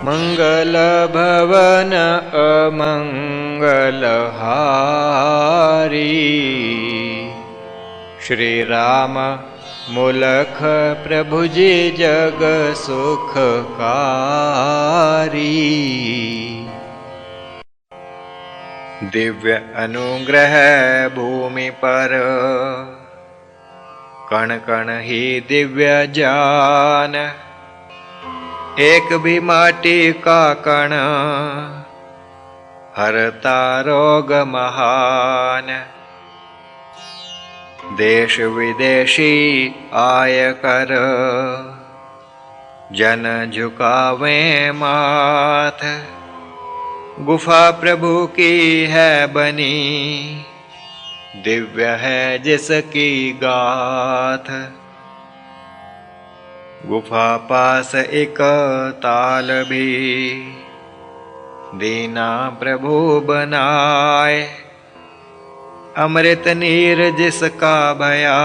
मंगल भवन अमंगल हारी। श्री राम मूलख प्रभु जी जग सुखकारी। दिव्य अनुग्रह भूमि पर कण कण ही दिव्य जान। एक भी माटी का कण हरता रोग महान। देश विदेशी आय कर जन झुकावे माथ। गुफा प्रभु की है बनी दिव्य है जिसकी गाथ। गुफा पास एक ताल भी दीना प्रभु बनाए। अमृत नीर जिसका भया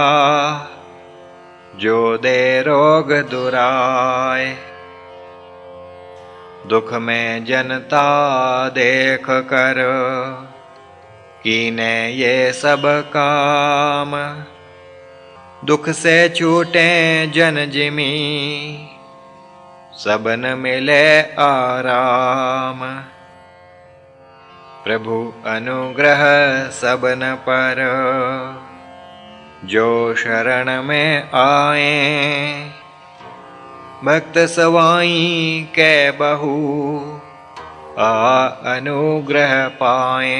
जो दे रोग दुराए। दुख में जनता देख कर कीने ये सब काम। दुख से छूटे जन जिमी सबन मिले आराम। प्रभु अनुग्रह सबन पर जो शरण में आए। भक्त सवाई के बहु आ अनुग्रह पाए।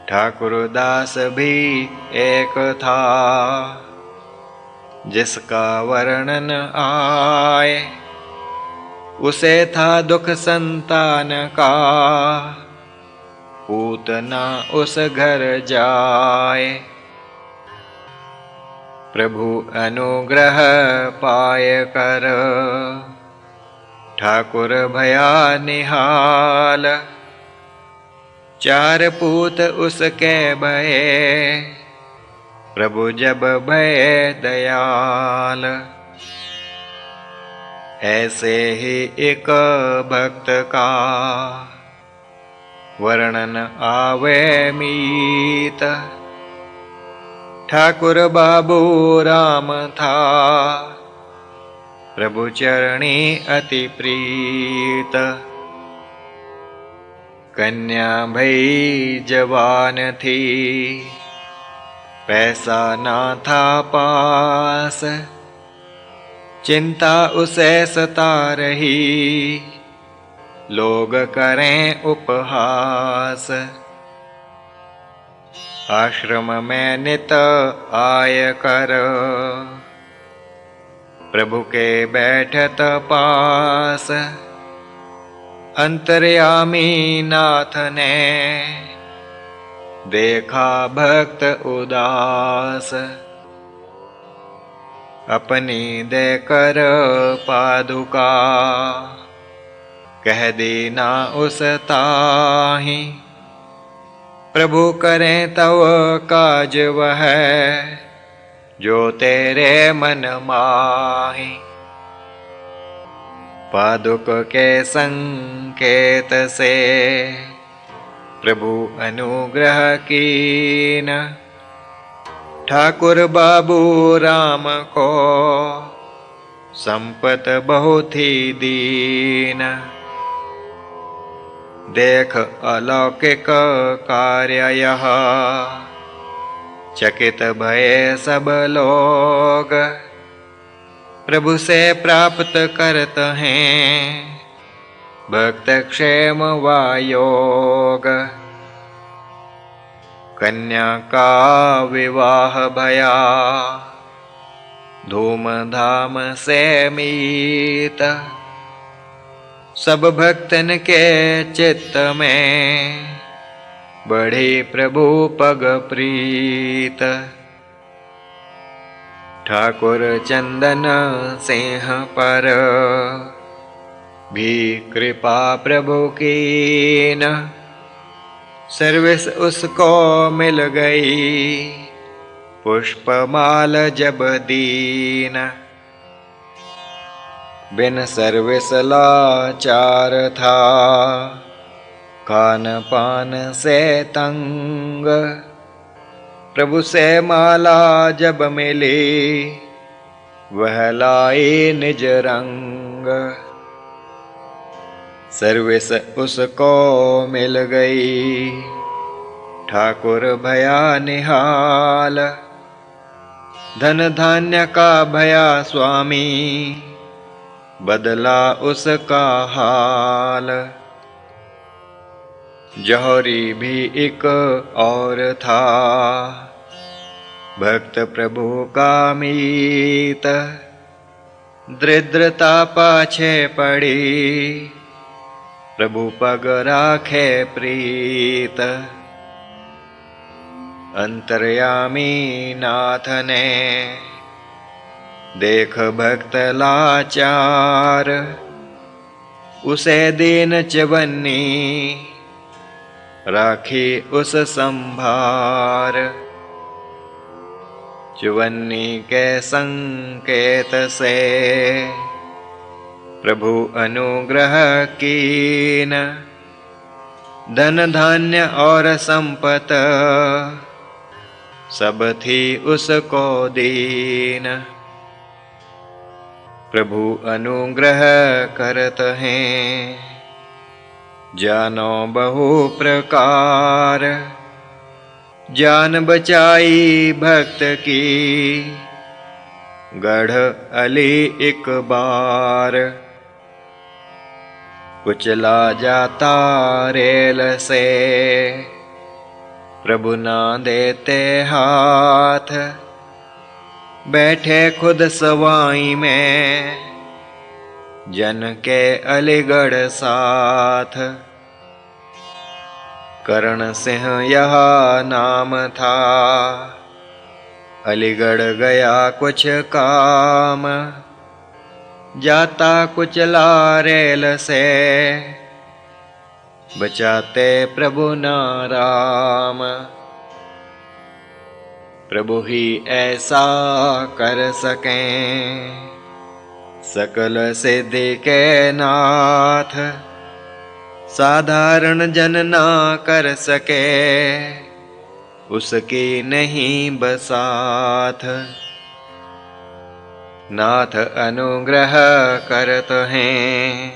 ठाकुर दास भी एक था जिसका वर्णन आए। उसे था दुख संतान का पूतना उस घर जाए। प्रभु अनुग्रह पाय कर ठाकुर भया निहाल। चार पूत उसके भये प्रभु जब भय दयाल। ऐसे ही एक भक्त का वर्णन आवे मीत। ठाकुर बाबू राम था प्रभु चरणी अति प्रीत। कन्या भई जवान थी पैसा ना था पास। चिंता उसे सता रही लोग करें उपहास। आश्रम में नित आय कर प्रभु के बैठत पास। अंतर्यामी नाथ ने देखा भक्त उदास। अपनी देकर पादुका कह दीना उस ताहि। प्रभु करें तव काज वह जो तेरे मन माहि। पादुक के संकेत से प्रभु अनुग्रह कीन। ठाकुर बाबू राम को संपत बहुत ही दीन। देख अलौकिक कार्य यह चकित भये सब लोग। प्रभु से प्राप्त करत हैं भक्त क्षेम व योग। कन्या का विवाह भया धूमधाम से मीत। सब भक्तन के चित्त में बढ़ी प्रभु पग प्रीत। ठाकुर चंदन सिंह पर भी कृपा प्रभु कीन। सर्विस उसको मिल गई पुष्पमाल जब दीन। बिन सर्विस लाचार था, खान पान से तंग। प्रभु से माला जब मिली, वह लाई निज रंग। सर्विस उसको मिल गई, ठाकुर भया निहाल। धन धान्य का भया स्वामी, बदला उसका हाल। जौहरी भी एक और था, भक्त प्रभु का मीत। दरिद्रता पाछे पड़ी, प्रभु पग राखे प्रीत। अंतर्यामी नाथ ने देख भक्त लाचार, उसे दीन चवन्नी राखी उस संभार। चवन्नी के संकेत से प्रभु अनुग्रह कीन। धन धान्य और संपत सब थी उसको दीन। प्रभु अनुग्रह करत हैं, जानो बहु प्रकार। जान बचाई भक्त की, गढ़ अली एक बार। कुचला जाता रेल से, प्रभु ना देते हाथ। बैठे खुद सवाई में, जन के अलीगढ़ साथ। करण सिंह यह नाम था, अलीगढ़ गया कुछ काम। जाता कुचला रेल से, बचाते प्रभु नाराम। प्रभु ही ऐसा कर सकें, सकल सिद्धि के नाथ। साधारण जन ना कर सके, उसकी नहीं बसात। नाथ अनुग्रह करत हैं,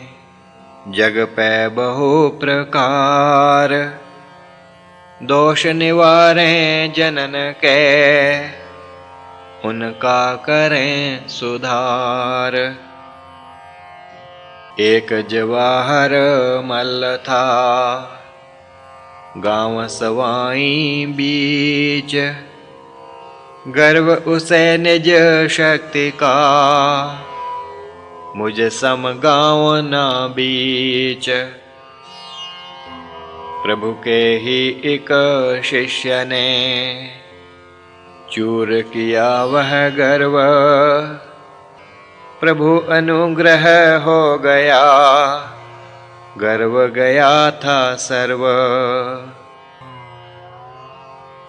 जग पे बहु प्रकार। दोष निवारें जनन के, उनका करें सुधार। एक जवाहर मल्ल था, गाँव सवाई बीच। गर्व उसे निज शक्ति का, मुझ सम गाँव ना बीच। प्रभु के ही एक शिष्य ने, चूर किया वह गर्व। प्रभु अनुग्रह हो गया, गर्व गया था सर्व।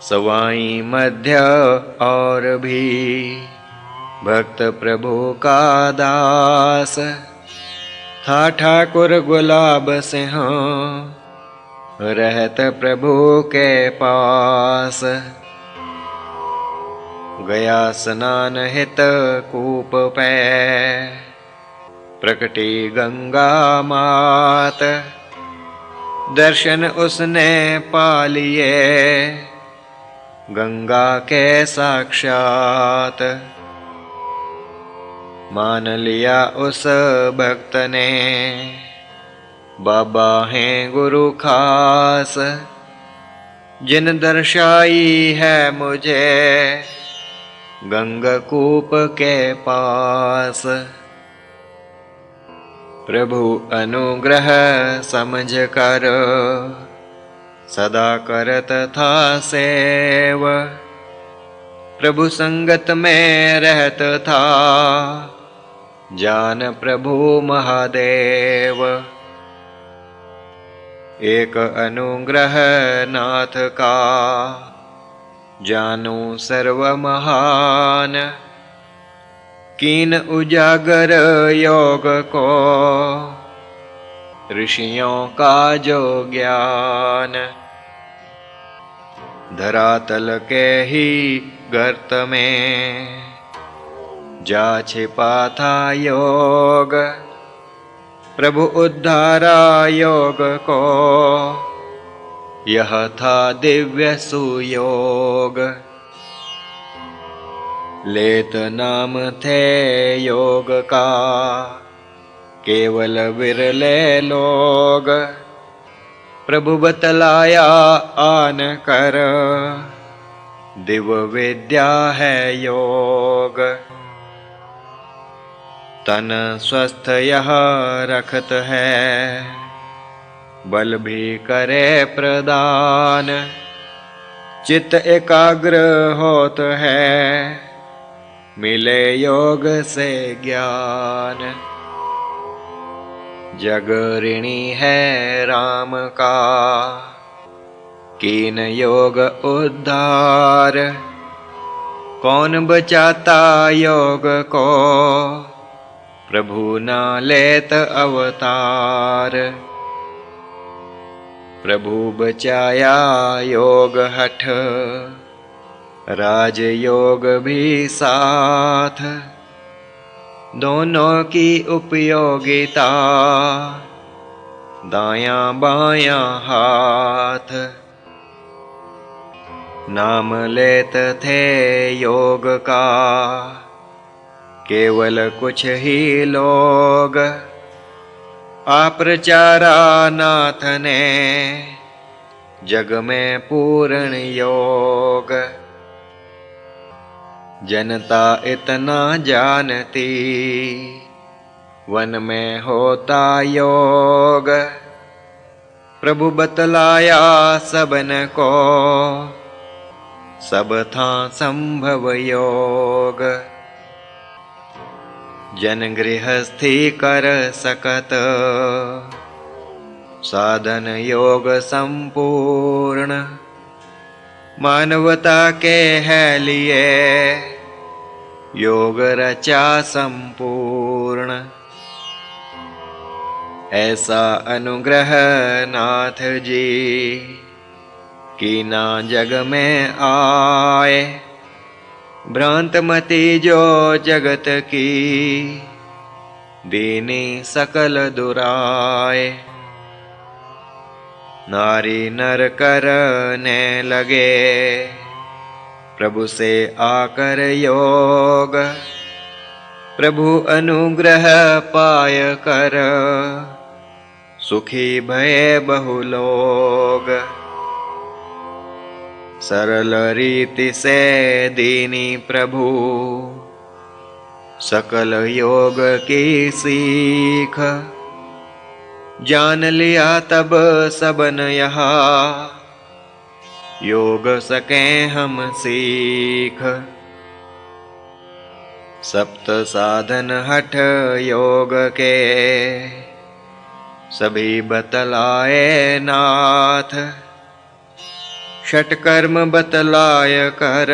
सवाई मध्य और भी, भक्त प्रभु का दास। था ठाकुर गुलाब सिंह, रहत प्रभु के पास। गया स्नान हित कूप पे, प्रकटी गंगा मात। दर्शन उसने पा लिए, गंगा के साक्षात। मान लिया उस भक्त ने, बाबा हैं गुरु खास। जिन दर्शाई है मुझे, गंगकूप के पास। प्रभु अनुग्रह समझ कर, सदा करत था सेव। प्रभु संगत में रहत था, जान प्रभु महादेव। एक अनुग्रह नाथ का, जानू सर्व महान। कीन उजागर योग को, ऋषियों का जो ज्ञान। धरातल के ही गर्त में जा छिपा था योग, प्रभु उद्धारा योग को, यह था दिव्य सुयोग। लेत नाम थे योग का, केवल विरले लोग, प्रभु बतलाया आन कर, दिव्य विद्या है योग। तन स्वस्थ यह रखत है, बल भी करे प्रदान, चित्त एकाग्र होत है, मिले योग से ज्ञान। जग ऋणी है राम का, कीन योग उद्धार, कौन बचाता योग को, प्रभु ना लेत अवतार। प्रभु बचाया योग हठ, राज योग भी साथ, दोनों की उपयोगिता, दायां बायां हाथ। नाम लेत थे योग का, केवल कुछ ही लोग, प्रचारा नाथ ने, जग में पूर्ण योग। जनता इतना जानती, वन में होता योग, प्रभु बतलाया सबन को, सब था संभव योग। जन गृहस्थी कर सकत, साधन योग संपूर्ण, मानवता के है लिए, योग रचा संपूर्ण। ऐसा अनुग्रह नाथ जी, कीना जग में आए, भ्रांत मति जो जगत की, दीनी सकल दुराए। नारी नर करने लगे, प्रभु से आकर योग, प्रभु अनुग्रह पाय कर, सुखी भये बहु लोग। सरल रीति से दीनी प्रभु, सकल योग की सीख, जान लिया तब सबन यहाँ, योग सके हम सीख। सप्त साधन हठ योग के, सभी बतलाए नाथ, षट कर्म बतलाय कर,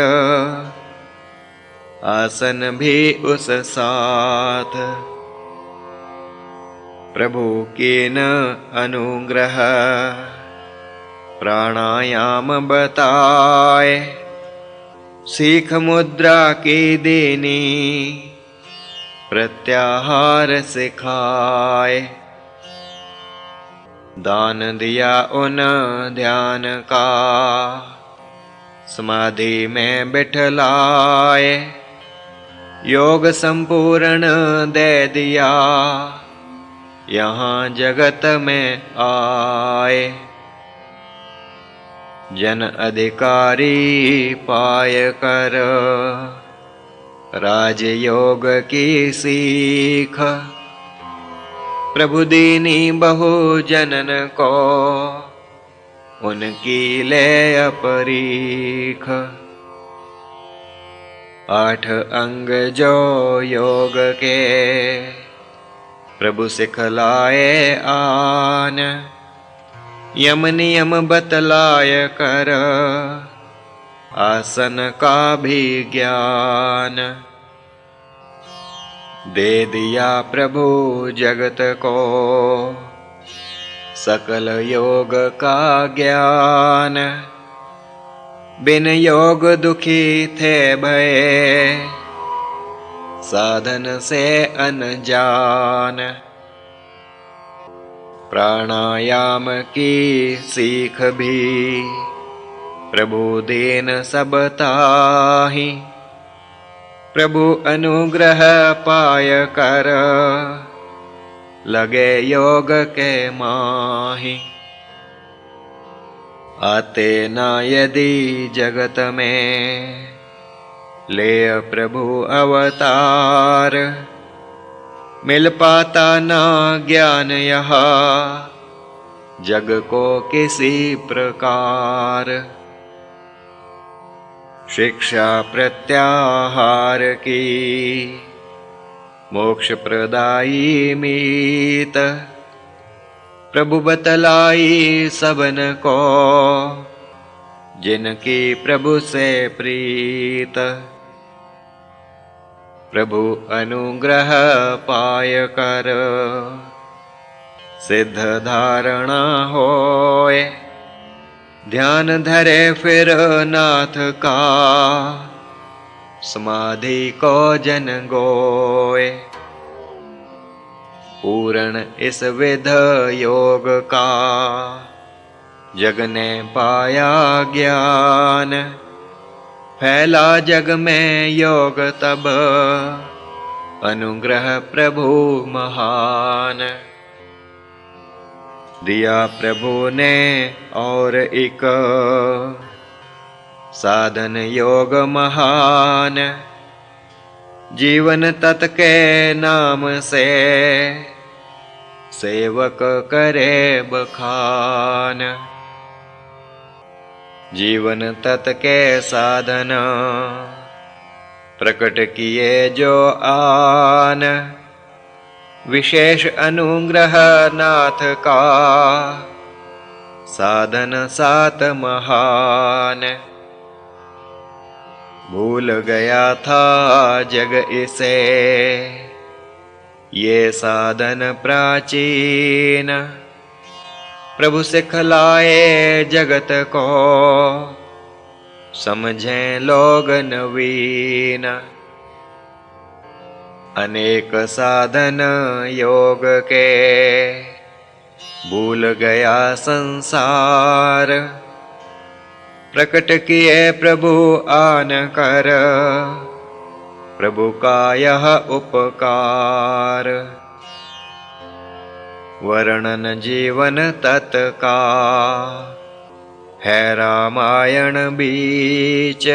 आसन भी उस साथ। प्रभु कीन अनुग्रह, प्राणायाम बताए, सीख मुद्रा की दीनी, प्रत्याहार सिखाए। दान दिया उन ध्यान का, समाधि में बिठलाए, योग संपूर्ण दे दिया, यहाँ जगत में आए। जन अधिकारी पाय कर, राजयोग की सीख, प्रभु दीनी बहु जनन को, उनकी ले अपरीख। 8 अंग जो योग के, प्रभु सिखलाए आन, यम नियम बतलाय कर, आसन का भी ज्ञान। दे दिया प्रभु जगत को सकल योग का ज्ञान। बिन योग दुखी थे भये साधन से अनजान। प्राणायाम की सीख भी प्रभु दीन सब ताहि। प्रभु अनुग्रह पाय कर लगे योग के माहि। आते न यदि जगत में ले प्रभु अवतार। मिल पाता न ज्ञान यहाँ जग को किसी प्रकार। शिक्षा प्रत्याहार की मोक्ष प्रदायी मीत। प्रभु बतलाई सबन को जिनकी प्रभु से प्रीत। प्रभु अनुग्रह पाय कर सिद्ध धारणा होए। ध्यान धरे फिर नाथ का समाधि को जन गोए। पूर्ण इस विध योग का जग ने पाया ज्ञान। फैला जग में योग तब अनुग्रह प्रभु महान। दिया प्रभु ने और एक साधन योग महान। जीवन तत् के नाम से सेवक करे बखान। जीवन तत् के साधन प्रकट किए जो आन। विशेष अनुग्रह नाथ का साधन सात महान। भूल गया था जग इसे ये साधन प्राचीन। प्रभु सिखलाए जगत को समझें लोग नवीन। अनेक साधन योग के भूल गया संसार। प्रकट किए प्रभु आन कर प्रभु का यह उपकार। वर्णन जीवन तत् का है रामायण बीच।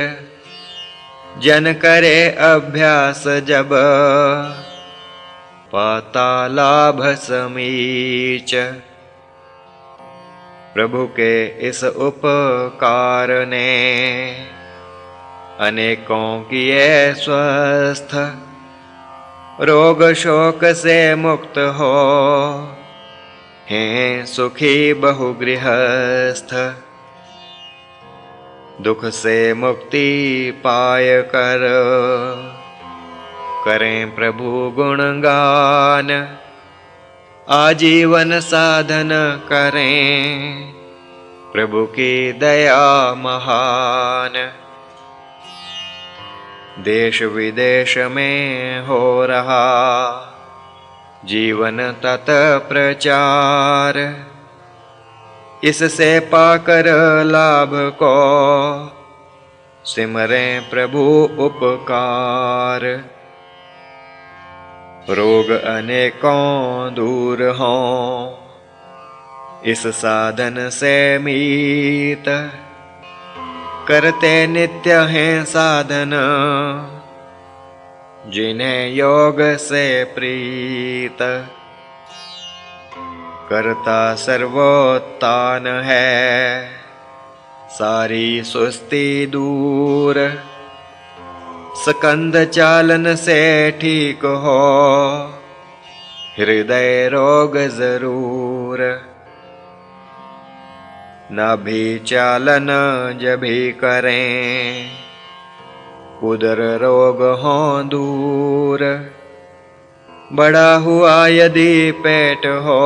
जन करे अभ्यास जब पाता लाभ समीच। प्रभु के इस उपकार ने अनेकों किए स्वस्थ। रोग शोक से मुक्त हो हैं सुखी बहु गृहस्थ। दुख से मुक्ति पाय कर करें प्रभु गुणगान। आजीवन साधन करें प्रभु की दया महान। देश विदेश में हो रहा जीवन तत् प्रचार। इससे पाकर लाभ को सिमरें प्रभु उपकार। रोग अनेकों दूर हों इस साधन से मीत। करते नित्य हैं साधन जिन्हें योग से प्रीत। करता सर्वोत्तान है सारी सुस्ती दूर। स्कंद चालन से ठीक हो हृदय रोग जरूर। नाभि चालन जभी करें उदर रोग हों दूर। बड़ा हुआ यदि पेट हो,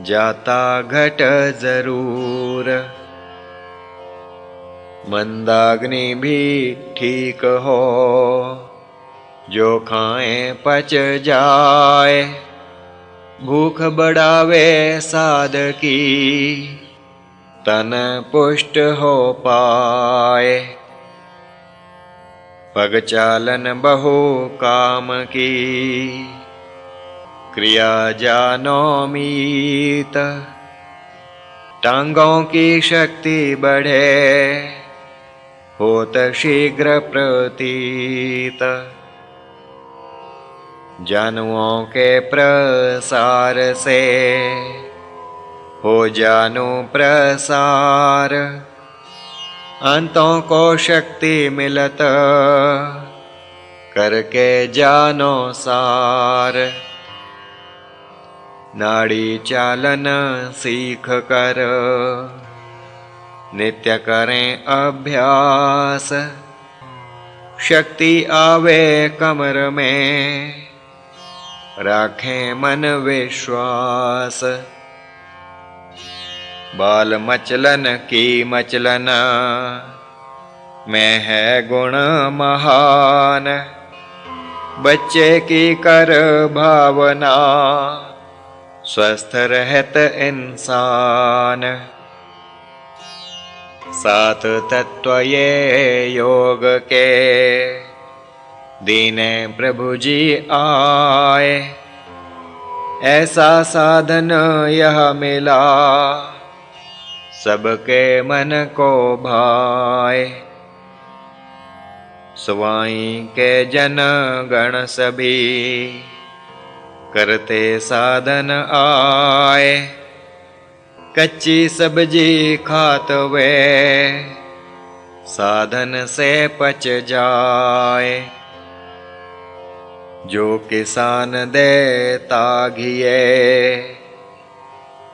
जाता घट जरूर। मंदाग्नि भी ठीक हो, जो खाए पच जाए। भूख बढ़ावे साधकी, तन पुष्ट हो पाए। पग चालन बहु काम की, क्रिया जानो मीत। टांगों की शक्ति बढ़े, होत शीघ्र प्रतीत। जानुओं के प्रसार से, हो जानु प्रसार। अंतों को शक्ति मिलत, करके जानो सार। नाड़ी चालन सीख कर, नित्य करें अभ्यास। शक्ति आवे कमर में, राखें मन विश्वास। बाल मचलन की मचलन, में है गुण महान। बच्चे की कर भावना, स्वस्थ रहत इंसान। सात तत्व ये योग के, दीने प्रभु जी आए। ऐसा साधन यह मिला, सबके मन को भाए। स्वाई के जन गण सभी, करते साधन आए। कच्ची सब्जी खात वे, साधन से पच जाए। जो किसान देता घिए,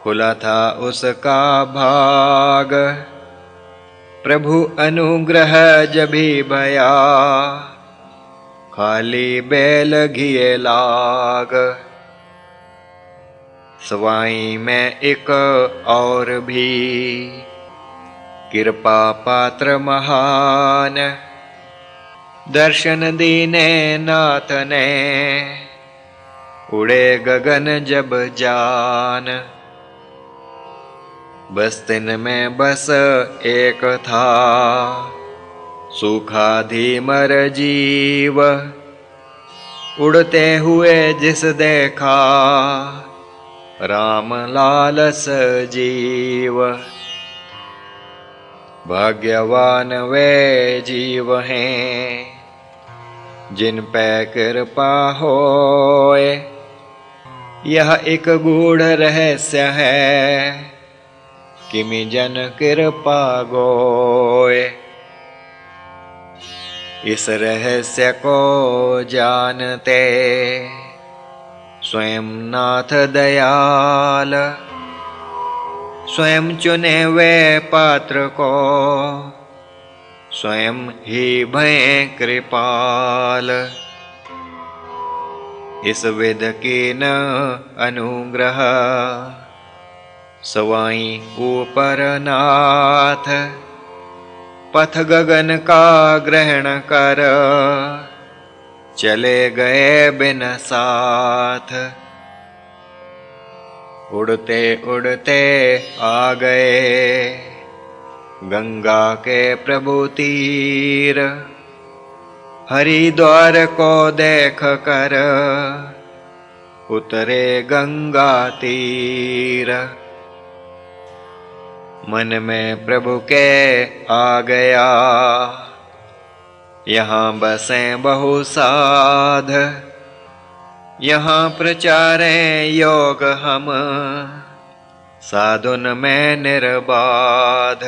खुला था उसका भाग। प्रभु अनुग्रह जभी भया, खाली बैल घिए लाग। स्वाई में एक और भी, कृपा पात्र महान। दर्शन दीने नाथ ने, उड़े गगन जब जान। बस्तिन में बस एक था, सूखा धीमर जीव। उड़ते हुए जिस देखा, राम लाल सजीव। भाग्यवान वे जीव हैं, जिन पे कृपा होए। यह एक गूढ़ रहस्य है, किमि जन कृपा गोए। इस रहस्य को जानते, स्वयं नाथ दयाल। स्वयं चुने वे पात्र को, स्वयं ही भय कृपाल। इस विध की न अनुग्रह, सवाई ऊपर नाथ। पथ गगन का ग्रहण कर, चले गए बिन साथ। उड़ते उड़ते आ गए, गंगा के प्रभु तीर। हरिद्वार को देख कर, उतरे गंगा तीर। मन में प्रभु के आ गया, यहाँ बसे बहु साध। यहाँ प्रचारें योग हम, साधुन में निर्बाध।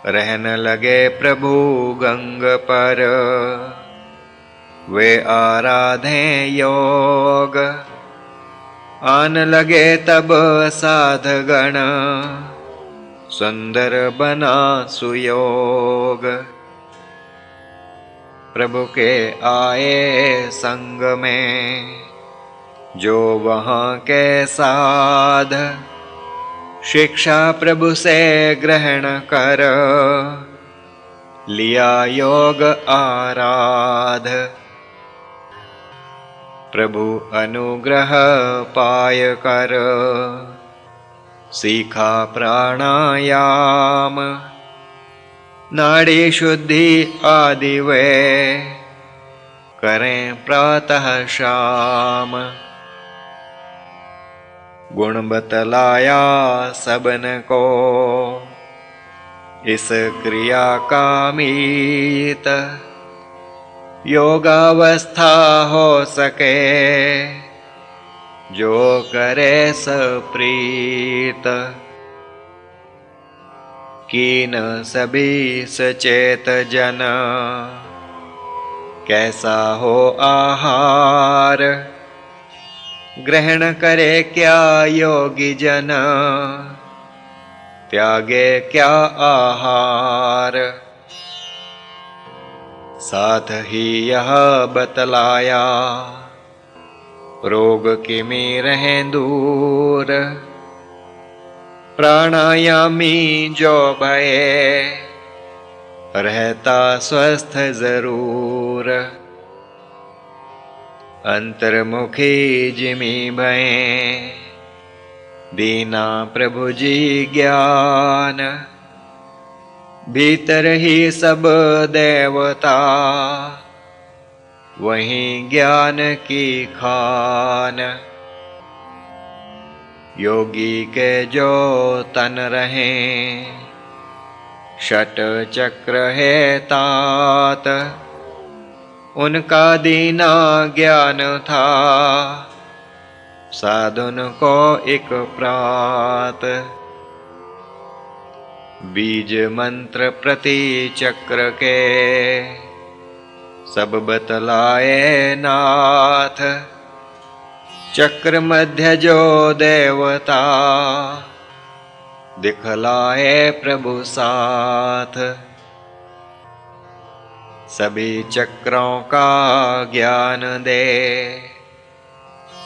रहन लगे प्रभु गंग पर, वे आराधें योग। आन लगे तब साधगण, सुंदर बना सुयोग। प्रभु के आए संग में, जो वहाँ के साध शिक्षा प्रभु से ग्रहण कर, लिया योग आराध। प्रभु अनुग्रह पाय कर, सीखा प्राणायाम, नाड़ी शुद्धि आदि वे करें प्रातः शाम। गुण बतलाया सबन को, इस क्रिया का मीत, योगावस्था हो सके, जो करे सप्रीत। कीन सभी सचेत जन, कैसा हो आहार, ग्रहण करे क्या योगी जन, त्यागे क्या आहार। साथ ही यह बतलाया, रोग किमी रहें दूर, प्राणायामी जो भये, रहता स्वस्थ जरूर। अंतर्मुखी जिमी भये, दीना प्रभु जी ज्ञान, भीतर ही सब देवता, वहीं ज्ञान की खान। योगी के जो तन रहें, षट चक्र है तात, उनका दीना ज्ञान था, साधुन को एक प्रात। बीज मंत्र प्रति चक्र के, सब बतलाए नाथ, चक्र मध्य जो देवता, दिखलाए प्रभु साथ। सभी चक्रों का ज्ञान दे,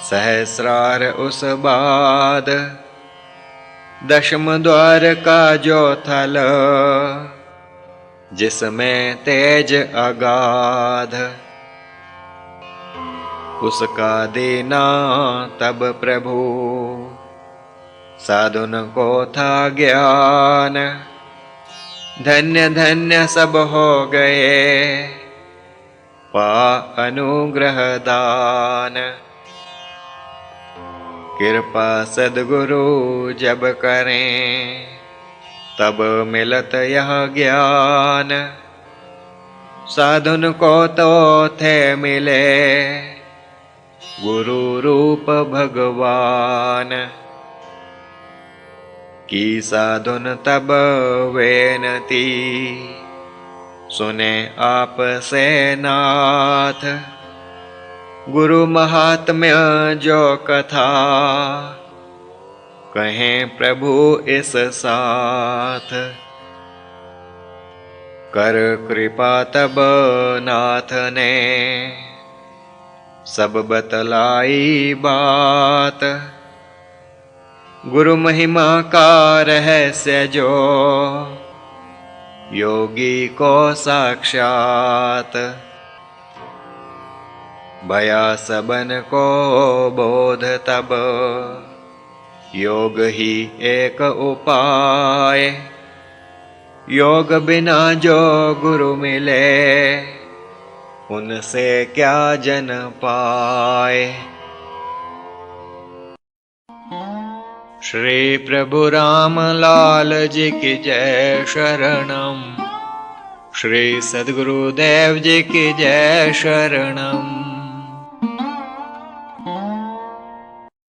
सहस्रार उस बाद, दशम द्वार का जो थल, जिसमें तेज अगाध, उसका देना तब प्रभु, साधुन को था ज्ञान। धन्य धन्य सब हो गए, पा अनुग्रह दान। कृपा सद्गुरु जब करें, तब मिलत यह ज्ञान, साधुन को तो थे मिले, गुरु रूप भगवान। की साधुन तब वेनती, सुने आप से नाथ, गुरु महात्म्य जो कथा, कहें प्रभु इस साथ। कर कृपा तब नाथ ने, सब बतलाई बात, गुरु महिमा का रहस्य जो, योगी को साक्षात। भया सबन को बोध तब, योग ही एक उपाय, योग बिना जो गुरु मिले, उनसे क्या जन पाए। श्री प्रभु राम लाल जी की जय शरणम, श्री सद्गुरुदेव जी की जय शरणम।